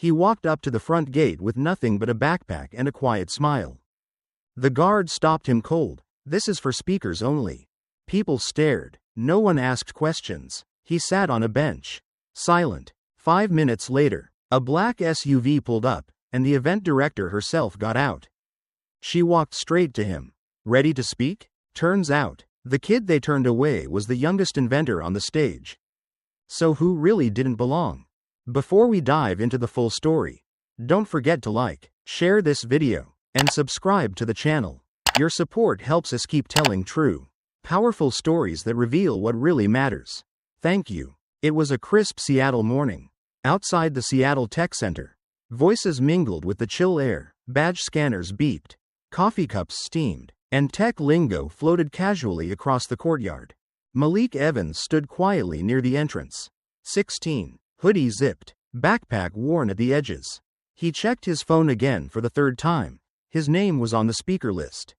He walked up to the front gate with nothing but a backpack and a quiet smile. The guard stopped him cold. "This is for speakers only." People stared. No one asked questions. He sat on a bench, silent. 5 minutes later, a black SUV pulled up, and the event director herself got out. She walked straight to him. "Ready to speak?" Turns out, the kid they turned away was the youngest inventor on the stage. So who really didn't belong? Before we dive into the full story, don't forget to like, share this video, and subscribe to the channel. Your support helps us keep telling true, powerful stories that reveal what really matters. Thank you. It was a crisp Seattle morning. Outside the Seattle Tech Center, voices mingled with the chill air, badge scanners beeped, coffee cups steamed, and tech lingo floated casually across the courtyard. Malik Evans stood quietly near the entrance. 16, hoodie zipped, backpack worn at the edges. He checked his phone again for the third time. His name was on the speaker list.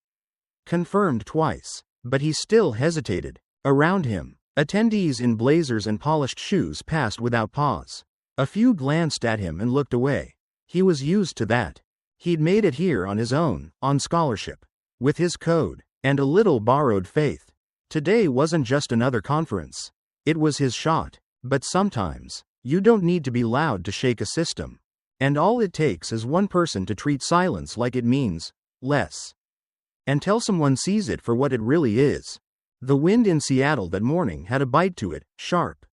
Confirmed twice, but he still hesitated. Around him, attendees in blazers and polished shoes passed without pause. A few glanced at him and looked away. He was used to that. He'd made it here on his own, on scholarship, with his code, and a little borrowed faith. Today wasn't just another conference. It was his shot. But sometimes, you don't need to be loud to shake a system. And all it takes is one person to treat silence like it means less. Until someone sees it for what it really is. The wind in Seattle that morning had a bite to it, sharp,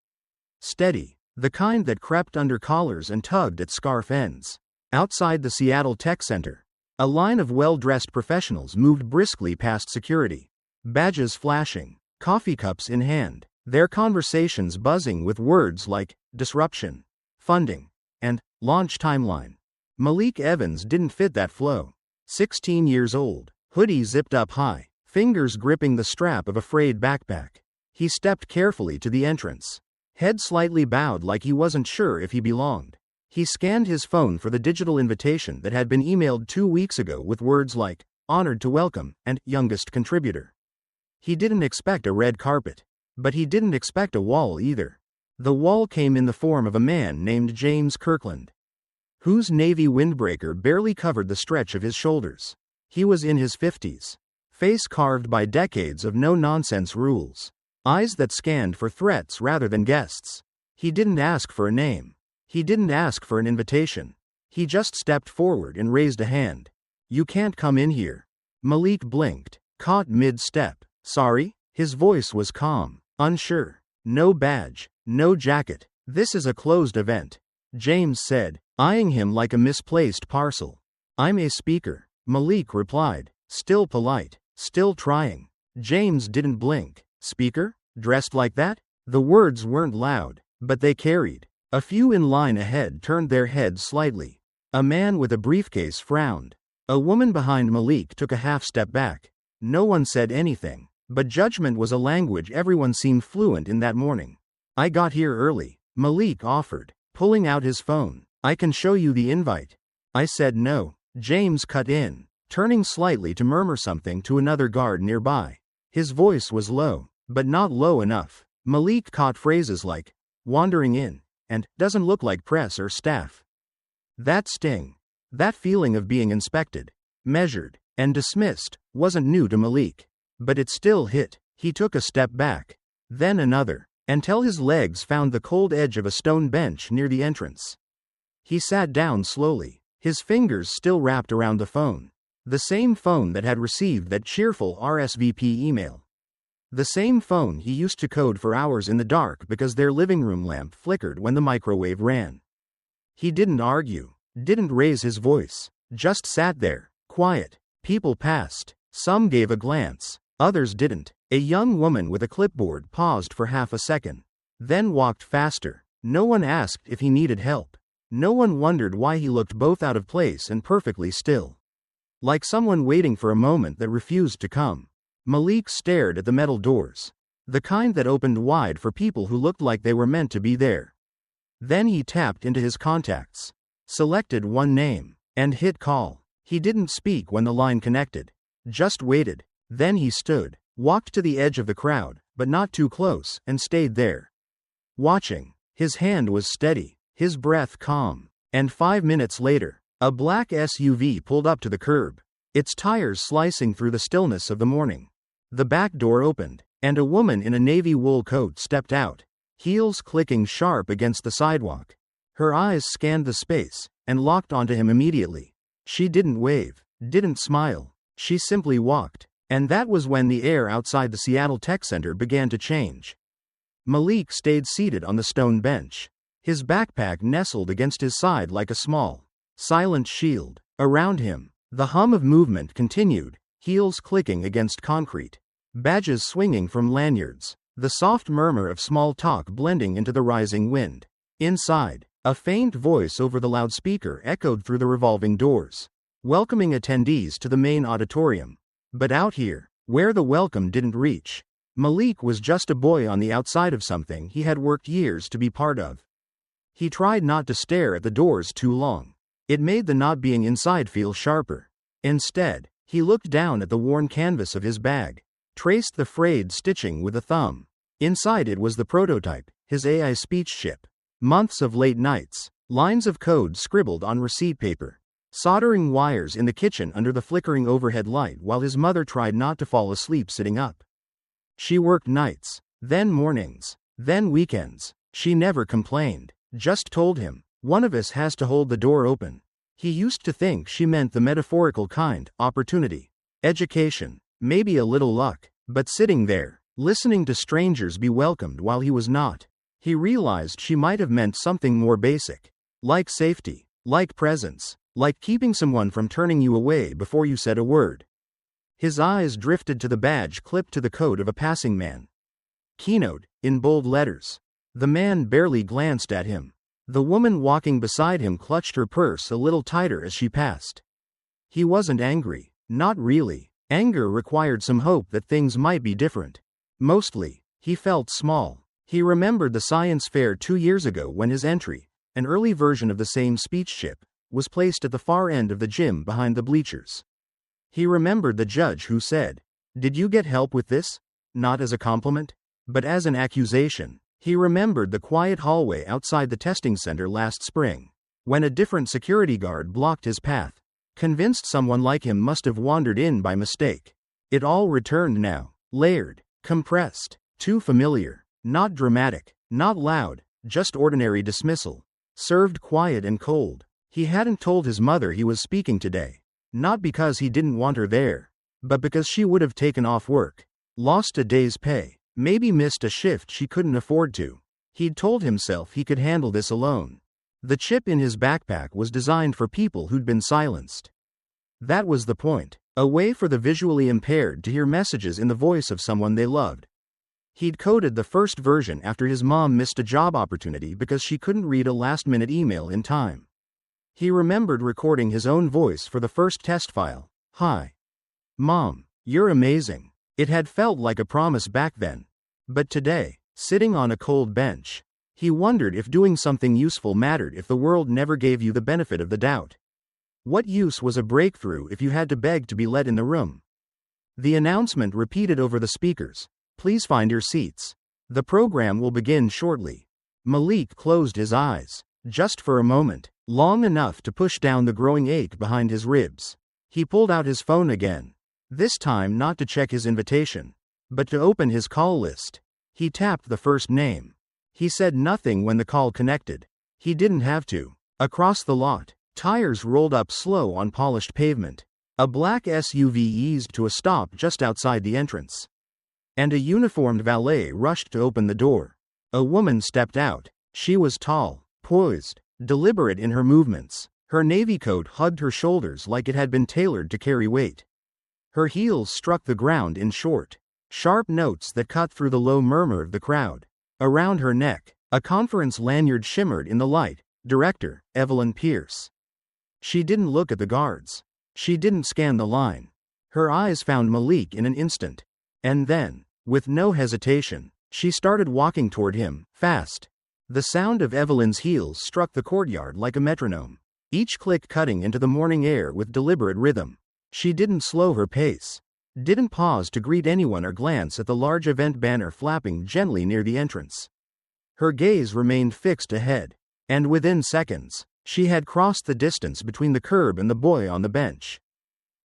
steady, the kind that crept under collars and tugged at scarf ends. Outside the Seattle Tech Center, a line of well-dressed professionals moved briskly past security, badges flashing, coffee cups in hand, their conversations buzzing with words like disruption, funding, and launch timeline. Malik Evans didn't fit that flow. 16 years old, hoodie zipped up high, fingers gripping the strap of a frayed backpack. He stepped carefully to the entrance, head slightly bowed like he wasn't sure if he belonged. He scanned his phone for the digital invitation that had been emailed 2 weeks ago with words like, "honored to welcome," and "youngest contributor." He didn't expect a red carpet. But he didn't expect a wall either. The wall came in the form of a man named James Kirkland, whose navy windbreaker barely covered the stretch of his shoulders. He was in his 50s, face carved by decades of no-nonsense rules, eyes that scanned for threats rather than guests. He didn't ask for a name. He didn't ask for an invitation. He just stepped forward and raised a hand. "You can't come in here." Malik blinked, caught mid-step. "Sorry?" His voice was calm, unsure. "No badge, no jacket. This is a closed event," James said, eyeing him like a misplaced parcel. "I'm a speaker," Malik replied, still polite, still trying. James didn't blink. "Speaker? Dressed like that?" The words weren't loud, but they carried. A few in line ahead turned their heads slightly. A man with a briefcase frowned. A woman behind Malik took a half step back. No one said anything. But judgment was a language everyone seemed fluent in that morning. "I got here early," Malik offered, pulling out his phone. "I can show you the invite." "I said no," James cut in, turning slightly to murmur something to another guard nearby. His voice was low, but not low enough. Malik caught phrases like, "wandering in," and "doesn't look like press or staff." That sting, that feeling of being inspected, measured, and dismissed, wasn't new to Malik. But it still hit. He took a step back, then another, until his legs found the cold edge of a stone bench near the entrance. He sat down slowly, his fingers still wrapped around the phone. The same phone that had received that cheerful RSVP email. The same phone he used to code for hours in the dark because their living room lamp flickered when the microwave ran. He didn't argue, didn't raise his voice, just sat there, quiet. People passed. Some gave a glance. Others didn't. A young woman with a clipboard paused for half a second, then walked faster. No one asked if he needed help. No one wondered why he looked both out of place and perfectly still. Like someone waiting for a moment that refused to come. Malik stared at the metal doors, the kind that opened wide for people who looked like they were meant to be there. Then he tapped into his contacts, selected one name, and hit call. He didn't speak when the line connected, just waited. Then he stood, walked to the edge of the crowd, but not too close, and stayed there. Watching. His hand was steady, his breath calm. And 5 minutes later, a black SUV pulled up to the curb, its tires slicing through the stillness of the morning. The back door opened, and a woman in a navy wool coat stepped out, heels clicking sharp against the sidewalk. Her eyes scanned the space, and locked onto him immediately. She didn't wave, didn't smile. She simply walked. And that was when the air outside the Seattle Tech Center began to change. Malik stayed seated on the stone bench, his backpack nestled against his side like a small, silent shield. Around him, the hum of movement continued, heels clicking against concrete, badges swinging from lanyards, the soft murmur of small talk blending into the rising wind. Inside, a faint voice over the loudspeaker echoed through the revolving doors, welcoming attendees to the main auditorium. But out here, where the welcome didn't reach, Malik was just a boy on the outside of something he had worked years to be part of. He tried not to stare at the doors too long. It made the not being inside feel sharper. Instead, he looked down at the worn canvas of his bag, traced the frayed stitching with a thumb. Inside it was the prototype, his AI speech chip. Months of late nights, lines of code scribbled on receipt paper, soldering wires in the kitchen under the flickering overhead light while his mother tried not to fall asleep sitting up. She worked nights, then mornings, then weekends. She never complained, just told him, "One of us has to hold the door open." He used to think she meant the metaphorical kind, opportunity, education, maybe a little luck, but sitting there, listening to strangers be welcomed while he was not, he realized she might have meant something more basic, like safety, like presence, like keeping someone from turning you away before you said a word. His eyes drifted to the badge clipped to the coat of a passing man. Keynote, in bold letters. The man barely glanced at him. The woman walking beside him clutched her purse a little tighter as she passed. He wasn't angry, not really. Anger required some hope that things might be different. Mostly, he felt small. He remembered the science fair 2 years ago when his entry, an early version of the same speech chip, was placed at the far end of the gym behind the bleachers. He remembered the judge who said, "Did you get help with this?" Not as a compliment, but as an accusation. He remembered the quiet hallway outside the testing center last spring, when a different security guard blocked his path, convinced someone like him must have wandered in by mistake. It all returned now, layered, compressed, too familiar, not dramatic, not loud, just ordinary dismissal, served quiet and cold. He hadn't told his mother he was speaking today, not because he didn't want her there, but because she would have taken off work, lost a day's pay, maybe missed a shift she couldn't afford to. He'd told himself he could handle this alone. The chip in his backpack was designed for people who'd been silenced. That was the point, a way for the visually impaired to hear messages in the voice of someone they loved. He'd coded the first version after his mom missed a job opportunity because she couldn't read a last-minute email in time. He remembered recording his own voice for the first test file. "Hi. Mom, you're amazing." It had felt like a promise back then. But today, sitting on a cold bench, he wondered if doing something useful mattered if the world never gave you the benefit of the doubt. What use was a breakthrough if you had to beg to be let in the room? The announcement repeated over the speakers, "Please find your seats. The program will begin shortly." Malik closed his eyes, just for a moment, long enough to push down the growing ache behind his ribs. He pulled out his phone again, this time not to check his invitation, but to open his call list. He tapped the first name. He said nothing when the call connected. He didn't have to. Across the lot, tires rolled up slow on polished pavement. A black SUV eased to a stop just outside the entrance. And a uniformed valet rushed to open the door. A woman stepped out. She was tall, poised, deliberate in her movements. Her navy coat hugged her shoulders like it had been tailored to carry weight. Her heels struck the ground in short, sharp notes that cut through the low murmur of the crowd. Around her neck, a conference lanyard shimmered in the light. Director, Evelyn Pierce. She didn't look at the guards. She didn't scan the line. Her eyes found Malik in an instant. And then, with no hesitation, she started walking toward him, fast. The sound of Evelyn's heels struck the courtyard like a metronome, each click cutting into the morning air with deliberate rhythm. She didn't slow her pace, didn't pause to greet anyone or glance at the large event banner flapping gently near the entrance. Her gaze remained fixed ahead, and within seconds, She had crossed the distance between the curb and the boy on the bench.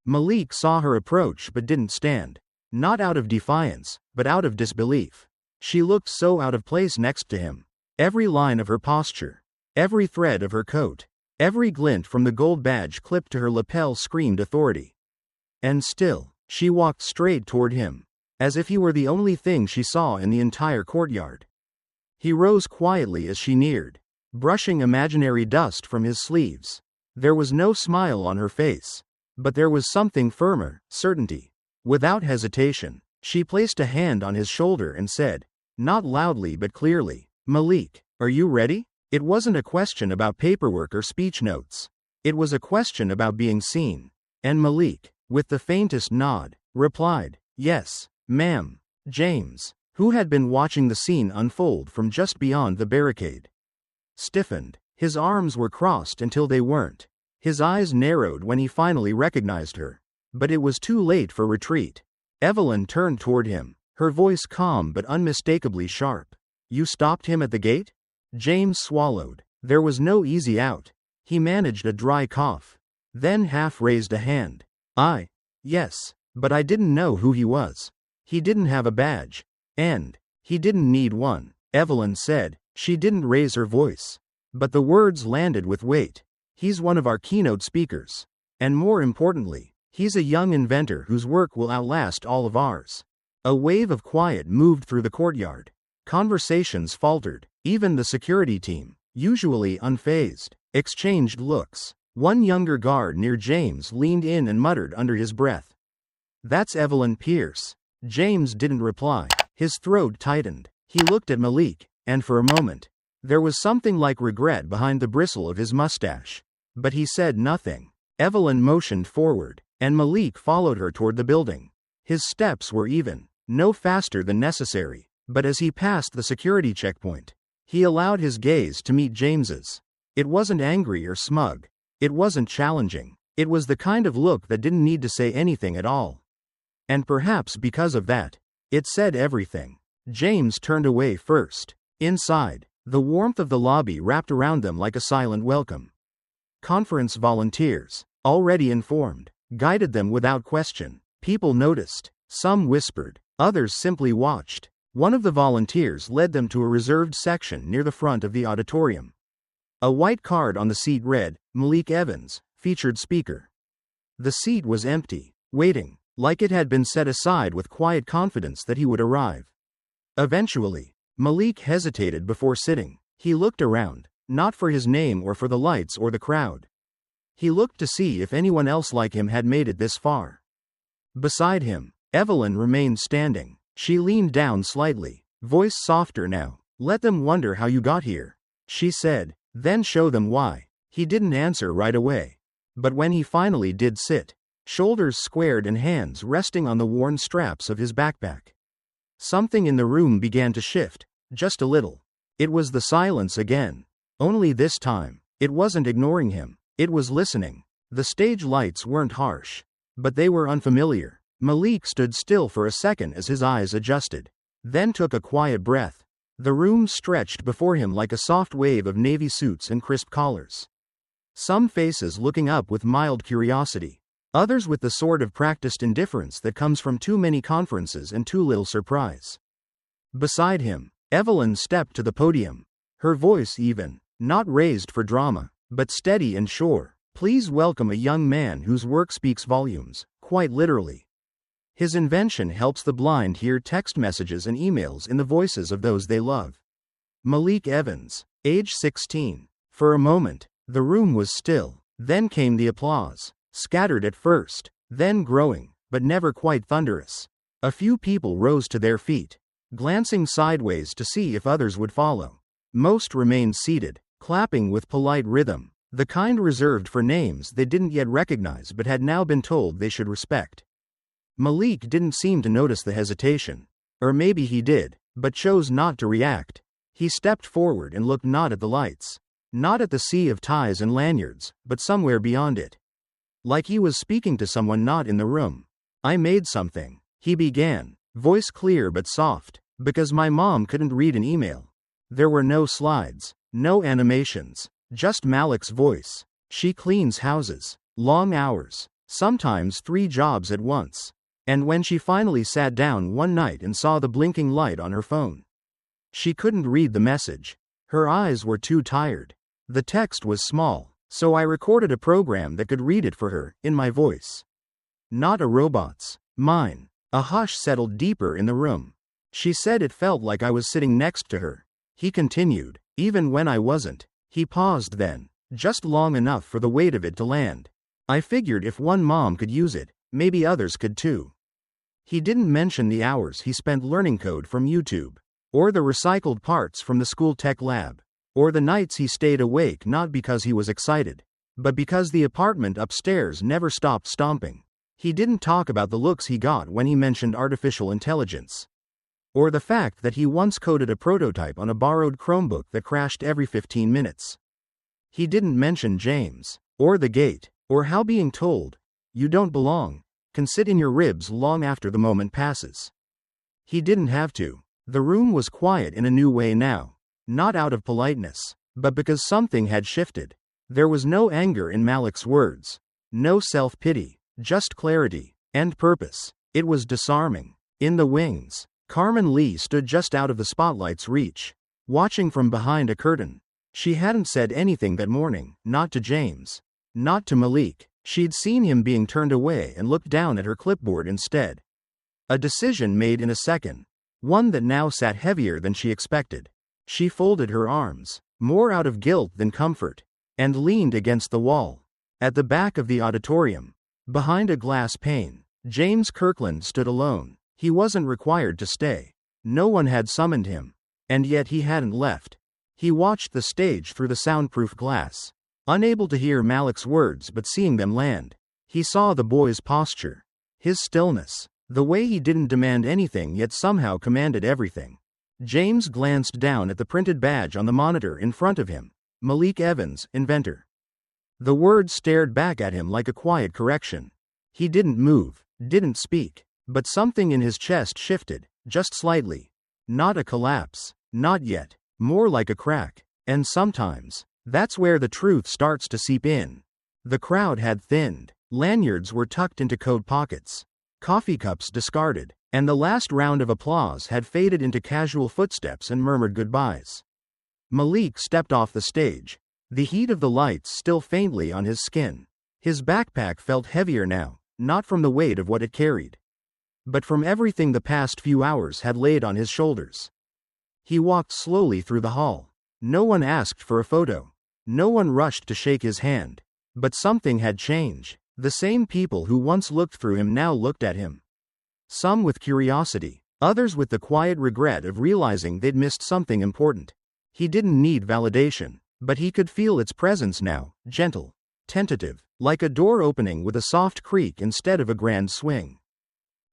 Malik saw her approach but didn't stand. Not out of defiance, but out of disbelief. She looked so out of place next to him. Every line of her posture, every thread of her coat, every glint from the gold badge clipped to her lapel screamed authority. And still, she walked straight toward him, as if he were the only thing she saw in the entire courtyard. He rose quietly as she neared, brushing imaginary dust from his sleeves. There was no smile on her face, but there was something firmer, certainty. Without hesitation, she placed a hand on his shoulder and said, not loudly but clearly, "Malik, are you ready?" It wasn't a question about paperwork or speech notes. It was a question about being seen. And Malik, with the faintest nod, replied, "Yes, ma'am." James, who had been watching the scene unfold from just beyond the barricade, stiffened. His arms were crossed until they weren't. His eyes narrowed when he finally recognized her. But it was too late for retreat. Evelyn turned toward him, her voice calm but unmistakably sharp. "You stopped him at the gate?" James swallowed. There was no easy out. He managed a dry cough, then half raised a hand. Yes, but I didn't know who he was. He didn't have a badge. And he didn't need one," Evelyn said. She didn't raise her voice, but the words landed with weight. "He's one of our keynote speakers. And more importantly, he's a young inventor whose work will outlast all of ours." A wave of quiet moved through the courtyard. Conversations faltered. Even the security team, usually unfazed, exchanged looks. One younger guard near James leaned in and muttered under his breath, "That's Evelyn Pierce." James didn't reply. His throat tightened. He looked at Malik, and for a moment, there was something like regret behind the bristle of his mustache. But he said nothing. Evelyn motioned forward, and Malik followed her toward the building. His steps were even, no faster than necessary, but as he passed the security checkpoint, he allowed his gaze to meet James's. It wasn't angry or smug. It wasn't challenging. It was the kind of look that didn't need to say anything at all. And perhaps because of that, it said everything. James turned away first. Inside, the warmth of the lobby wrapped around them like a silent welcome. Conference volunteers, already informed, guided them without question. People noticed. Some whispered. Others simply watched. One of the volunteers led them to a reserved section near the front of the auditorium. A white card on the seat read, "Malik Evans, featured speaker." The seat was empty, waiting, like it had been set aside with quiet confidence that he would arrive. Eventually, Malik hesitated before sitting. He looked around, not for his name or for the lights or the crowd. He looked to see if anyone else like him had made it this far. Beside him, Evelyn remained standing. She leaned down slightly, voice softer now. "Let them wonder how you got here," she said, "then show them why." He didn't answer right away. But when he finally did sit, shoulders squared and hands resting on the worn straps of his backpack, something in the room began to shift, just a little. It was the silence again. Only this time, it wasn't ignoring him. It was listening. The stage lights weren't harsh, but they were unfamiliar. Malik stood still for a second as his eyes adjusted, then took a quiet breath. The room stretched before him like a soft wave of navy suits and crisp collars. Some faces looking up with mild curiosity, others with the sort of practiced indifference that comes from too many conferences and too little surprise. Beside him, Evelyn stepped to the podium, her voice even, not raised for drama, but steady and sure. "Please welcome a young man whose work speaks volumes, quite literally. His invention helps the blind hear text messages and emails in the voices of those they love. Malik Evans, age 16. For a moment, the room was still. Then came the applause, scattered at first, then growing, but never quite thunderous. A few people rose to their feet, glancing sideways to see if others would follow. Most remained seated, clapping with polite rhythm, the kind reserved for names they didn't yet recognize but had now been told they should respect. Malik didn't seem to notice the hesitation. Or maybe he did, but chose not to react. He stepped forward and looked not at the lights, not at the sea of ties and lanyards, but somewhere beyond it. Like he was speaking to someone not in the room. "I made something," he began, voice clear but soft, "because my mom couldn't read an email. There were no slides, no animations, Just Malik's voice. She cleans houses. Long hours. Sometimes 3 jobs at once. And when she finally sat down one night and saw the blinking light on her phone, she couldn't read the message. Her eyes were too tired. The text was small, so I recorded a program that could read it for her, in my voice. Not a robot's. Mine. A hush settled deeper in the room. She said it felt like I was sitting next to her. He continued, even when I wasn't. He paused then, just long enough for the weight of it to land. I figured if one mom could use it, maybe others could too. He didn't mention the hours he spent learning code from YouTube, or the recycled parts from the school tech lab, or the nights he stayed awake not because he was excited, but because the apartment upstairs never stopped stomping. He didn't talk about the looks he got when he mentioned artificial intelligence, or the fact that he once coded a prototype on a borrowed Chromebook that crashed every 15 minutes. He didn't mention James, or the gate, or how being told, "You don't belong," can sit in your ribs long after the moment passes. He didn't have to. The room was quiet in a new way now, not out of politeness, but because something had shifted. There was no anger in Malik's words, no self-pity, just clarity and purpose. It was disarming. In the wings, Carmen Lee stood just out of the spotlight's reach, watching from behind a curtain. She hadn't said anything that morning, not to James, not to Malik. She'd seen him being turned away and looked down at her clipboard instead. A decision made in a second, one that now sat heavier than she expected. She folded her arms, more out of guilt than comfort, and leaned against the wall. At the back of the auditorium, behind a glass pane, James Kirkland stood alone. He wasn't required to stay. No one had summoned him. And yet he hadn't left. He watched the stage through the soundproof glass, unable to hear Malik's words but seeing them land. He saw the boy's posture, his stillness, the way he didn't demand anything yet somehow commanded everything. James glanced down at the printed badge on the monitor in front of him. Malik Evans, inventor. The words stared back at him like a quiet correction. He didn't move, didn't speak, but something in his chest shifted, just slightly. Not a collapse, not yet, more like a crack. And sometimes, that's where the truth starts to seep in. The crowd had thinned. Lanyards were tucked into coat pockets. Coffee cups discarded. And the last round of applause had faded into casual footsteps and murmured goodbyes. Malik stepped off the stage, the heat of the lights still faintly on his skin. His backpack felt heavier now, not from the weight of what it carried, but from everything the past few hours had laid on his shoulders. He walked slowly through the hall. No one asked for a photo. No one rushed to shake his hand. But something had changed. The same people who once looked through him now looked at him. Some with curiosity, others with the quiet regret of realizing they'd missed something important. He didn't need validation, but he could feel its presence now, gentle, tentative, like a door opening with a soft creak instead of a grand swing.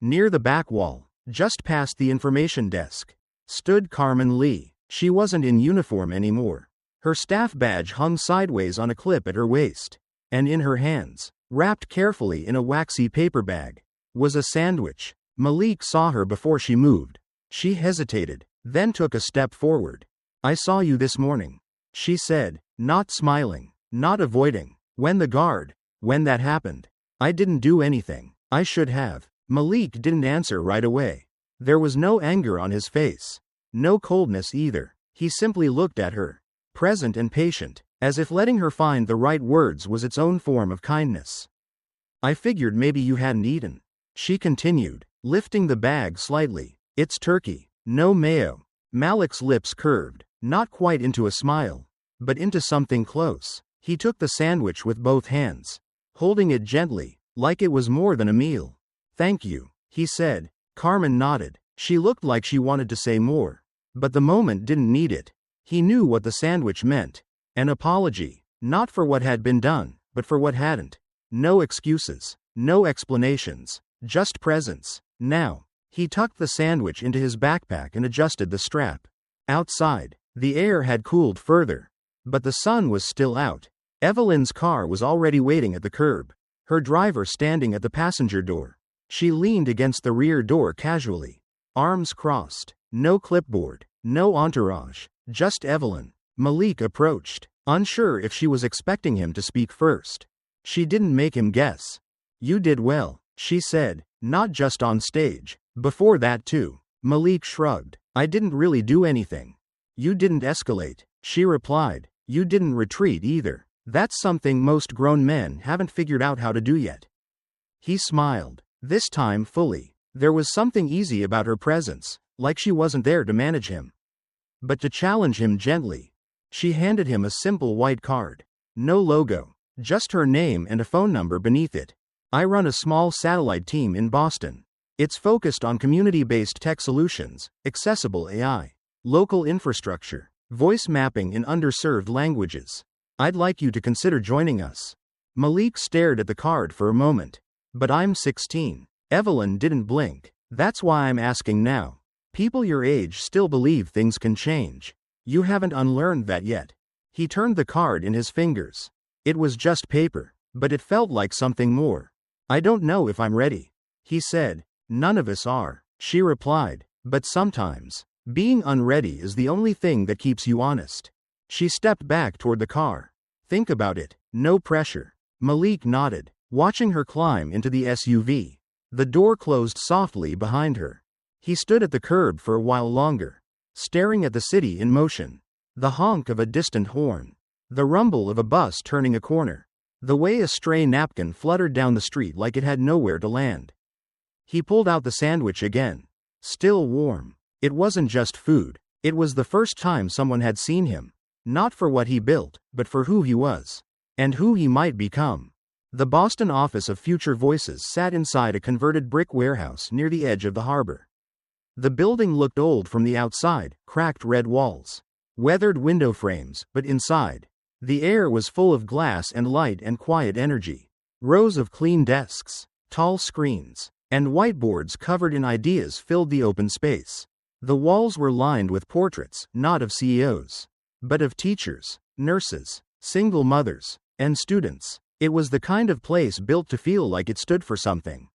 Near the back wall, just past the information desk, stood Carmen Lee. She wasn't in uniform anymore. Her staff badge hung sideways on a clip at her waist, and in her hands, wrapped carefully in a waxy paper bag, was a sandwich. Malik saw her before she moved. She hesitated, then took a step forward. "I saw you this morning," she said, not smiling, not avoiding. When that happened, I didn't do anything. I should have." Malik didn't answer right away. There was no anger on his face. No coldness either. He simply looked at her, present and patient, as if letting her find the right words was its own form of kindness. "I figured maybe you hadn't eaten," she continued, lifting the bag slightly. "It's turkey, no mayo." Malik's lips curved, not quite into a smile, but into something close. He took the sandwich with both hands, holding it gently, like it was more than a meal. "Thank you," he said. Carmen nodded. She looked like she wanted to say more, but the moment didn't need it. He knew what the sandwich meant. An apology, not for what had been done, but for what hadn't. No excuses, no explanations, just presence. Now, he tucked the sandwich into his backpack and adjusted the strap. Outside, the air had cooled further, but the sun was still out. Evelyn's car was already waiting at the curb, her driver standing at the passenger door. She leaned against the rear door casually, arms crossed. No clipboard, no entourage, just Evelyn. Malik approached. unsure if she was expecting him to speak first. She didn't make him guess. "You did well," she said, "not just on stage. Before that too." Malik shrugged. "I didn't really do anything." "You didn't escalate," she replied. "You didn't retreat either. That's something most grown men haven't figured out how to do yet." He smiled, this time fully. There was something easy about her presence, like she wasn't there to manage him, but to challenge him gently. She handed him a simple white card. No logo, just her name and a phone number beneath it. "I run a small satellite team in Boston. It's focused on community-based tech solutions, accessible AI, local infrastructure, voice mapping in underserved languages. I'd like you to consider joining us." Malik stared at the card for a moment. "But I'm 16. Evelyn didn't blink. "That's why I'm asking now. People your age still believe things can change. You haven't unlearned that yet." He turned the card in his fingers. It was just paper, but it felt like something more. "I don't know if I'm ready," he said. "None of us are," she replied. "But sometimes, being unready is the only thing that keeps you honest." She stepped back toward the car. "Think about it. No pressure." Malik nodded, watching her climb into the SUV. The door closed softly behind her. He stood at the curb for a while longer, staring at the city in motion. The honk of a distant horn. The rumble of a bus turning a corner. The way a stray napkin fluttered down the street like it had nowhere to land. He pulled out the sandwich again. Still warm. It wasn't just food. It was the first time someone had seen him. Not for what he built, but for who he was. And who he might become. The Boston office of Future Voices sat inside a converted brick warehouse near the edge of the harbor. The building looked old from the outside, cracked red walls, weathered window frames, but inside, the air was full of glass and light and quiet energy. Rows of clean desks, tall screens, and whiteboards covered in ideas filled the open space. The walls were lined with portraits, not of CEOs, but of teachers, nurses, single mothers, and students. It was the kind of place built to feel like it stood for something.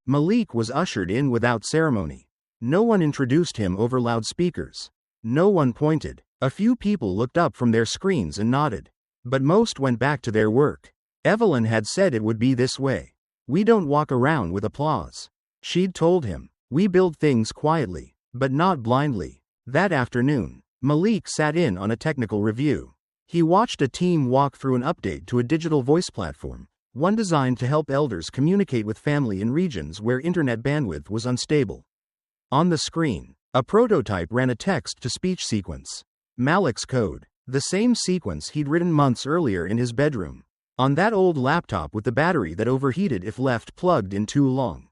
Malik was ushered in without ceremony. No one introduced him over loudspeakers. No one pointed. A few people looked up from their screens and nodded. But most went back to their work. Evelyn had said it would be this way. "We don't walk around with applause," she'd told him. "We build things quietly, but not blindly." That afternoon, Malik sat in on a technical review. He watched a team walk through an update to a digital voice platform, one designed to help elders communicate with family in regions where internet bandwidth was unstable. On the screen, a prototype ran a text-to-speech sequence. Malik's code, the same sequence he'd written months earlier in his bedroom, on that old laptop with the battery that overheated if left plugged in too long.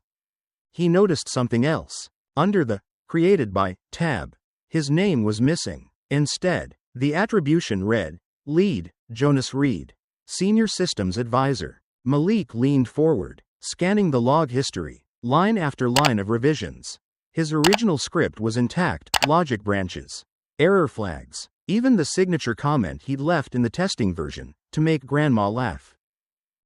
He noticed something else. Under the "created by" tab, his name was missing. Instead, the attribution read, "Lead, Jonas Reed, Senior Systems Advisor." Malik leaned forward, scanning the log history, line after line of revisions. His original script was intact, logic branches, error flags, even the signature comment he'd left in the testing version, to make Grandma laugh.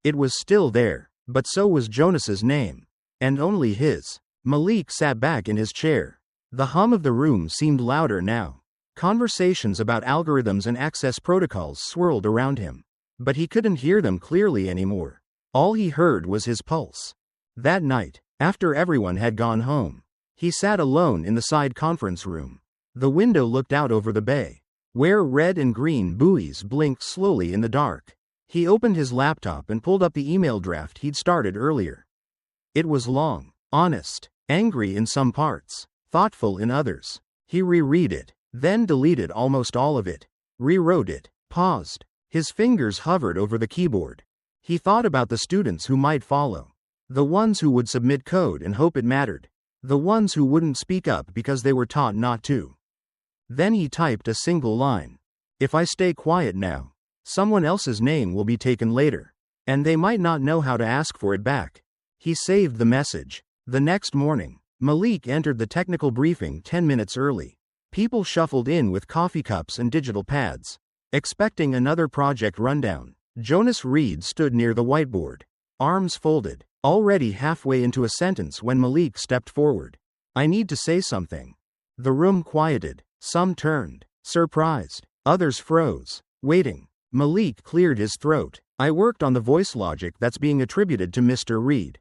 It was still there, but so was Jonas's name. And only his. Malik sat back in his chair. The hum of the room seemed louder now. Conversations about algorithms and access protocols swirled around him. But he couldn't hear them clearly anymore. All he heard was his pulse. That night, after everyone had gone home, he sat alone in the side conference room. The window looked out over the bay, where red and green buoys blinked slowly in the dark. He opened his laptop and pulled up the email draft he'd started earlier. It was long, honest, angry in some parts, thoughtful in others. He reread it, then deleted almost all of it, rewrote it, paused. His fingers hovered over the keyboard. He thought about the students who might follow. The ones who would submit code and hope it mattered. The ones who wouldn't speak up because they were taught not to. Then he typed a single line. "If I stay quiet now, someone else's name will be taken later, and they might not know how to ask for it back." He saved the message. The next morning, Malik entered the technical briefing 10 minutes early. People shuffled in with coffee cups and digital pads, expecting another project rundown. Jonas Reed stood near the whiteboard, arms folded, already halfway into a sentence when Malik stepped forward. "I need to say something." The room quieted. Some turned, surprised. Others froze, waiting. Malik cleared his throat. I worked on the voice logic that's being attributed to Mr. Reed.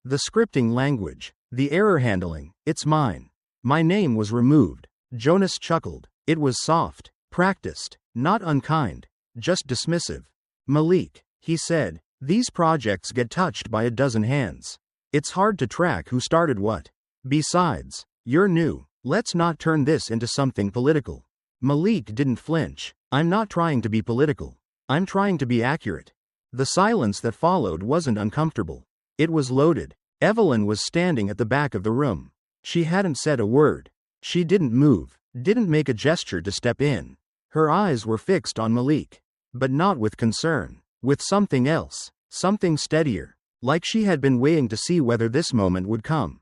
The scripting language. The error handling. It's mine. My name was removed. Jonas chuckled. It was soft. Practiced. Not unkind. Just dismissive. Malik, he said, these projects get touched by a dozen hands. It's hard to track who started what. Besides, you're new. Let's not turn this into something political. Malik didn't flinch. I'm not trying to be political. I'm trying to be accurate. The silence that followed wasn't uncomfortable. It was loaded. Evelyn was standing at the back of the room. She hadn't said a word. She didn't move, didn't make a gesture to step in. Her eyes were fixed on Malik. But not with concern. With something else. Something steadier. Like she had been waiting to see whether this moment would come.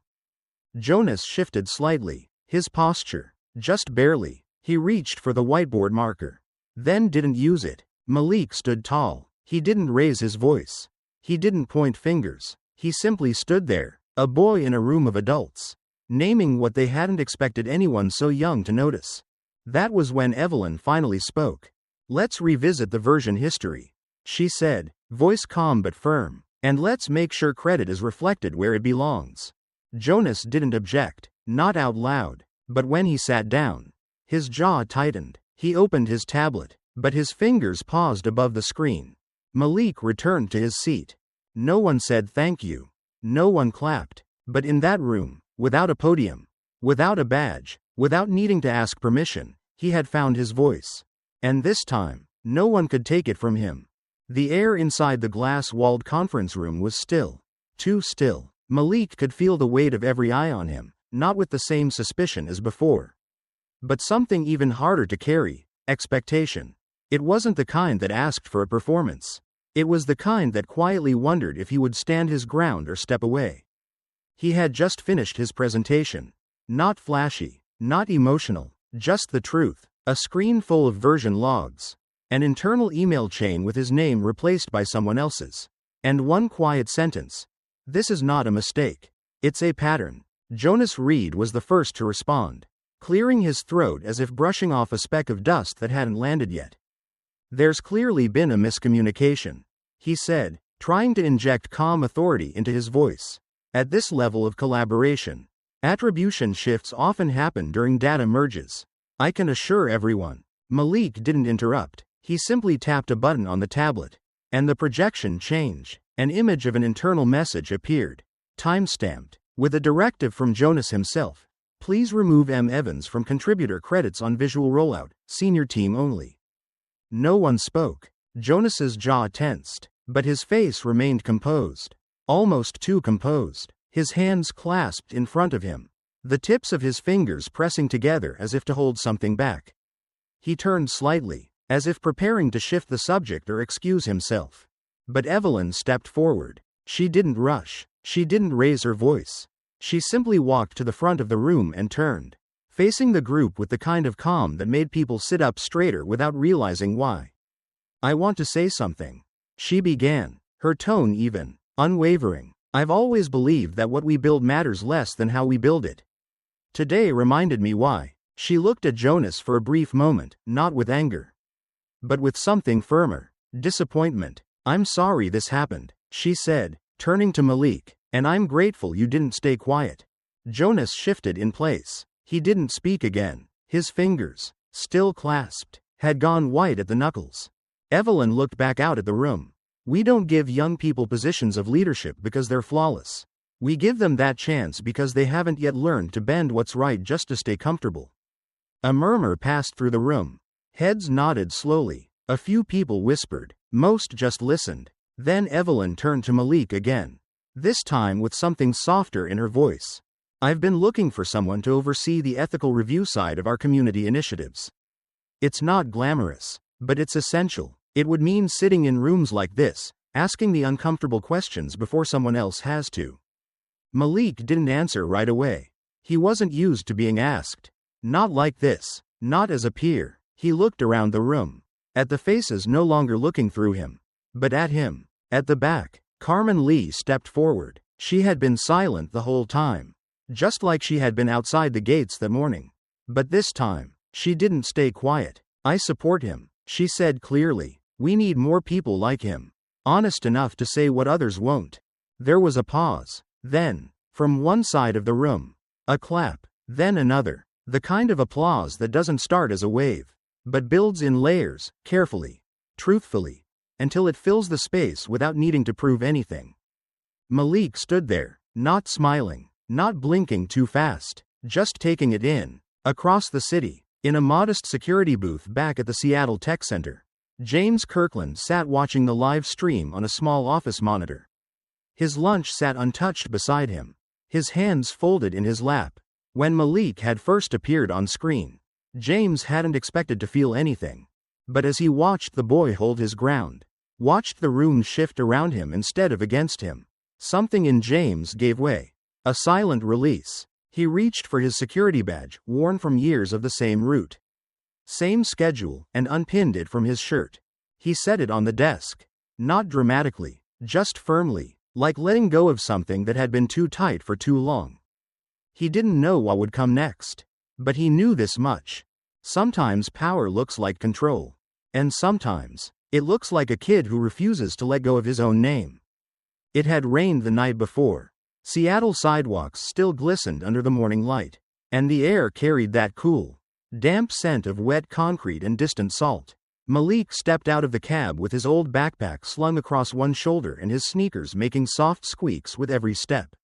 Jonas shifted slightly. His posture. Just barely. He reached for the whiteboard marker. Then didn't use it. Malik stood tall. He didn't raise his voice. He didn't point fingers. He simply stood there, a boy in a room of adults, naming what they hadn't expected anyone so young to notice. That was when Evelyn finally spoke. Let's revisit the version history, she said, voice calm but firm, and let's make sure credit is reflected where it belongs. Jonas didn't object, not out loud, but when he sat down, his jaw tightened. He opened his tablet, but his fingers paused above the screen. Malik returned to his seat. No one said thank you. No one clapped. But in that room, without a podium, without a badge, without needing to ask permission, he had found his voice. And this time, no one could take it from him. The air inside the glass-walled conference room was still. Too still. Malik could feel the weight of every eye on him, not with the same suspicion as before. But something even harder to carry, expectation. It wasn't the kind that asked for a performance. It was the kind that quietly wondered if he would stand his ground or step away. He had just finished his presentation. Not flashy, not emotional, just the truth. A screen full of version logs. An internal email chain with his name replaced by someone else's. And one quiet sentence. This is not a mistake. It's a pattern. Jonas Reed was the first to respond, clearing his throat as if brushing off a speck of dust that hadn't landed yet. There's clearly been a miscommunication, he said, trying to inject calm authority into his voice. At this level of collaboration, attribution shifts often happen during data merges. I can assure everyone. Malik didn't interrupt. He simply tapped a button on the tablet. And the projection changed. An image of an internal message appeared. Time-stamped. With a directive from Jonas himself. Please remove M. Evans from contributor credits on visual rollout. Senior team only. No one spoke. Jonas's jaw tensed. But his face remained composed. Almost too composed. His hands clasped in front of him. The tips of his fingers pressing together as if to hold something back. He turned slightly, as if preparing to shift the subject or excuse himself. But Evelyn stepped forward. She didn't rush. She didn't raise her voice. She simply walked to the front of the room and turned, facing the group with the kind of calm that made people sit up straighter without realizing why. I want to say something, she began, her tone even, unwavering. I've always believed that what we build matters less than how we build it. Today reminded me why. She looked at Jonas for a brief moment, not with anger, but with something firmer. Disappointment. I'm sorry this happened, she said, turning to Malik, and I'm grateful you didn't stay quiet. Jonas shifted in place. He didn't speak again. His fingers, still clasped, had gone white at the knuckles. Evelyn looked back out at the room. We don't give young people positions of leadership because they're flawless. We give them that chance because they haven't yet learned to bend what's right just to stay comfortable. A murmur passed through the room. Heads nodded slowly. A few people whispered. Most just listened. Then Evelyn turned to Malik again. This time with something softer in her voice. I've been looking for someone to oversee the ethical review side of our community initiatives. It's not glamorous, but it's essential. It would mean sitting in rooms like this, asking the uncomfortable questions before someone else has to. Malik didn't answer right away. He wasn't used to being asked. Not like this. Not as a peer. He looked around the room. At the faces no longer looking through him. But at him. At the back. Carmen Lee stepped forward. She had been silent the whole time. Just like she had been outside the gates that morning. But this time, she didn't stay quiet. I support him, she said clearly. We need more people like him. Honest enough to say what others won't. There was a pause. Then, from one side of the room, a clap. Then another. The kind of applause that doesn't start as a wave, but builds in layers, carefully, truthfully, until it fills the space without needing to prove anything. Malik stood there, not smiling, not blinking too fast, just taking it in. Across the city, in a modest security booth back at the Seattle Tech Center, James Kirkland sat watching the live stream on a small office monitor. His lunch sat untouched beside him, his hands folded in his lap. When Malik had first appeared on screen, James hadn't expected to feel anything. But as he watched the boy hold his ground, watched the room shift around him instead of against him, something in James gave way. A silent release. He reached for his security badge, worn from years of the same route, same schedule, and unpinned it from his shirt. He set it on the desk. Not dramatically, just firmly, like letting go of something that had been too tight for too long. He didn't know what would come next, but he knew this much. Sometimes power looks like control, and sometimes it looks like a kid who refuses to let go of his own name. It had rained the night before. Seattle sidewalks still glistened under the morning light, and the air carried that cool, damp scent of wet concrete and distant salt. Malik stepped out of the cab with his old backpack slung across one shoulder and his sneakers making soft squeaks with every step.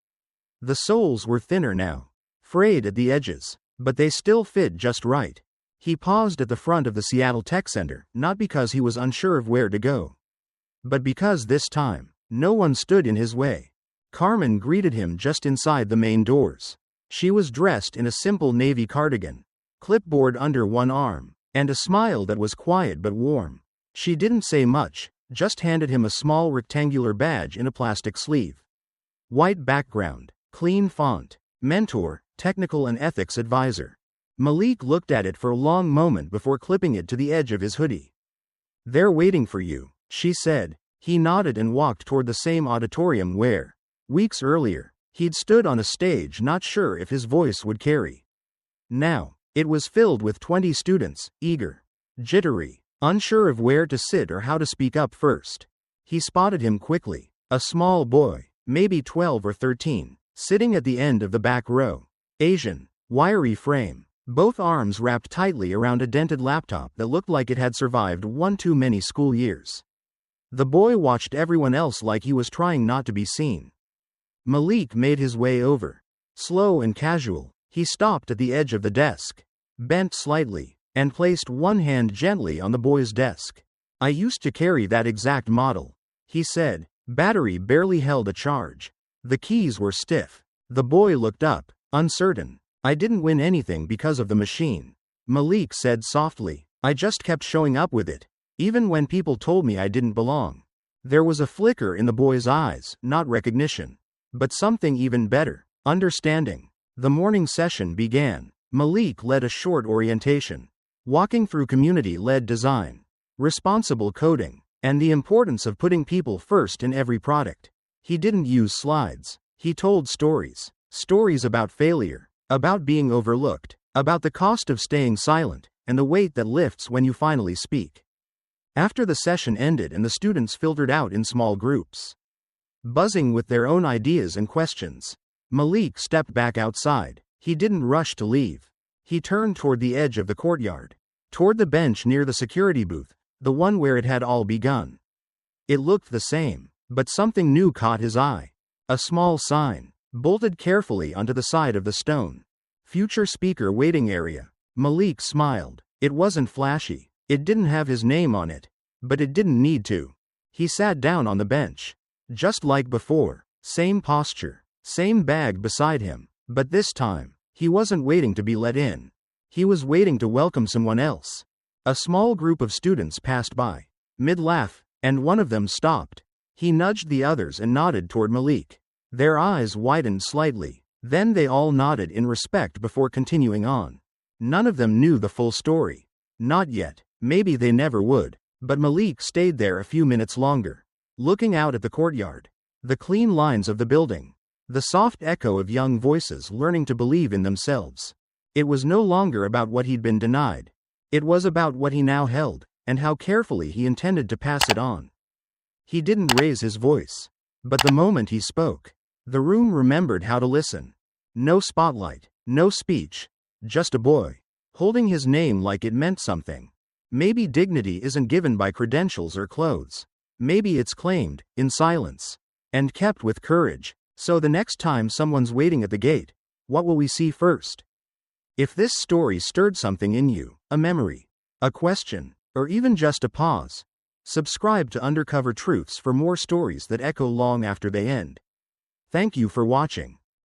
The soles were thinner now, frayed at the edges, but they still fit just right. He paused at the front of the Seattle Tech Center, not because he was unsure of where to go, but because this time, no one stood in his way. Carmen greeted him just inside the main doors. She was dressed in a simple navy cardigan, clipboard under one arm, and a smile that was quiet but warm. She didn't say much, just handed him a small rectangular badge in a plastic sleeve. White background, clean font, mentor, technical and ethics advisor. Malik looked at it for a long moment before clipping it to the edge of his hoodie. "They're waiting for you," she said. He nodded and walked toward the same auditorium where, weeks earlier, he'd stood on a stage not sure if his voice would carry. Now, it was filled with 20 students, eager, jittery, unsure of where to sit or how to speak up first. He spotted him quickly, a small boy, maybe 12 or 13, sitting at the end of the back row. Asian, wiry frame, both arms wrapped tightly around a dented laptop that looked like it had survived one too many school years. The boy watched everyone else like he was trying not to be seen. Malik made his way over. Slow and casual, he stopped at the edge of the desk, bent slightly, and placed one hand gently on the boy's desk. "I used to carry that exact model," he said. Battery barely held a charge. The keys were stiff. The boy looked up, uncertain. "I didn't win anything because of the machine," Malik said softly. "I just kept showing up with it, even when people told me I didn't belong." There was a flicker in the boy's eyes, not recognition, but something even better, understanding. The morning session began. Malik led a short orientation, walking through community-led design, responsible coding, and the importance of putting people first in every product. He didn't use slides. He told stories. Stories about failure, about being overlooked, about the cost of staying silent, and the weight that lifts when you finally speak. After the session ended and the students filtered out in small groups, buzzing with their own ideas and questions, Malik stepped back outside. He didn't rush to leave. He turned toward the edge of the courtyard, toward the bench near the security booth, the one where it had all begun. It looked the same, but something new caught his eye. A small sign, bolted carefully onto the side of the stone. "Future speaker waiting area." Malik smiled. It wasn't flashy. It didn't have his name on it, but it didn't need to. He sat down on the bench. Just like before, same posture, same bag beside him, but this time, he wasn't waiting to be let in. He was waiting to welcome someone else. A small group of students passed by, mid-laugh, and one of them stopped. He nudged the others and nodded toward Malik. Their eyes widened slightly. Then they all nodded in respect before continuing on. None of them knew the full story. Not yet. Maybe they never would. But Malik stayed there a few minutes longer, looking out at the courtyard, the clean lines of the building, the soft echo of young voices learning to believe in themselves. It was no longer about what he'd been denied. It was about what he now held, and how carefully he intended to pass it on. He didn't raise his voice. But the moment he spoke, the room remembered how to listen. No spotlight, no speech, just a boy, holding his name like it meant something. Maybe dignity isn't given by credentials or clothes. Maybe it's claimed, in silence, and kept with courage. So the next time someone's waiting at the gate, what will we see first? If this story stirred something in you, a memory, a question, or even just a pause, subscribe to Undercover Truths for more stories that echo long after they end. Thank you for watching.